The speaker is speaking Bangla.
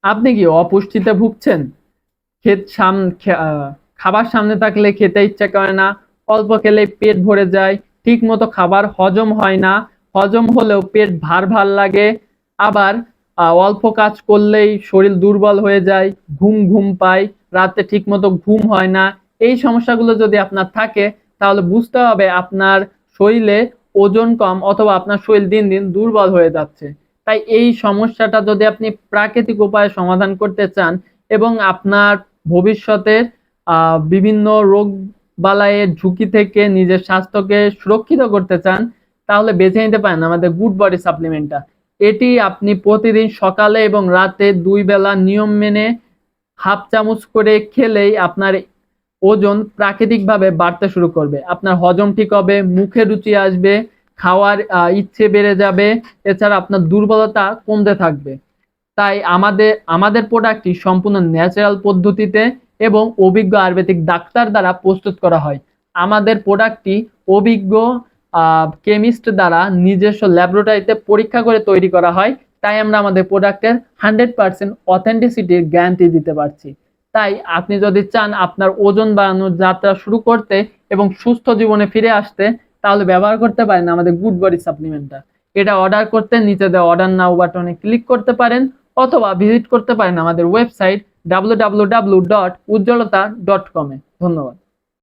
আপনি কি অপুষ্টিতে ভুগছেন? খেত সাম খে- আহ, খাবার সামনে থাকলে খেতে ইচ্ছা করে না, অল্প খেলেই পেট ভরে যায়, ঠিক মতো খাবার হজম হয় না, হজম হলেও পেট ভার ভার লাগে, আবার অল্প কাজ করলেই শরীর দুর্বল হয়ে যায়, ঘুম ঘুম পায়, রাতে ঠিক মতো ঘুম হয় না। এই সমস্যাগুলো যদি আপনার থাকে, তাহলে বুঝতে হবে আপনার শরীরে ওজন কম অথবা আপনার শরীর দিন দিন দুর্বল হয়ে যাচ্ছে। তাই এই সমস্যাটা যদি আপনি প্রাকৃতিক উপায়ে সমাধান করতে চান এবং আপনার ভবিষ্যতের বিভিন্ন রোগ বালাইয়ের ঝুঁকি থেকে নিজের স্বাস্থ্যকে সুরক্ষিত করতে চান, তাহলে বেছে নিতে পারেন আমাদের গুড বডি সাপ্লিমেন্টটা। এটি আপনি প্রতিদিন সকালে এবং রাতে ২ বেলা নিয়ম মেনে হাফ চামচ করে খেলেই আপনার ওজন প্রাকৃতিকভাবে বাড়তে শুরু করবে। আপনার হজম ঠিক হবে, মুখে রুচি আসবে, খাওয়ার ইচ্ছে বেড়ে যাবে। এছাড়া আপনার দুর্বলতা কমতে থাকবে। তাই আমাদের প্রোডাক্টটি সম্পূর্ণ ন্যাচারাল পদ্ধতিতে এবং অভিজ্ঞ আয়ুর্বেদিক ডাক্তার দ্বারা প্রস্তুত করা হয়। আমাদের প্রোডাক্টটি অভিজ্ঞ কেমিস্ট দ্বারা নিজস্ব ল্যাবরেটরিতে পরীক্ষা করে তৈরি করা হয়। তাই আমরা আমাদের প্রোডাক্টের 100% অথেন্টিসিটির গ্যারান্টি দিতে পারছি। তাই আপনি যদি চান আপনার ওজন বাড়ানোর যাত্রা শুরু করতে এবং সুস্থ জীবনে ফিরে আসতে, তাহলে ব্যবহার করতে পারেন আমাদের গুড বডি সাপ্লিমেন্টটা। এটা অর্ডার করতে নিচে দেওয়া অর্ডার নাও বাটনে ক্লিক করতে পারেন অথবা ভিজিট করতে পারেন আমাদের ওয়েবসাইট www.ujjalata.com এ। ধন্যবাদ।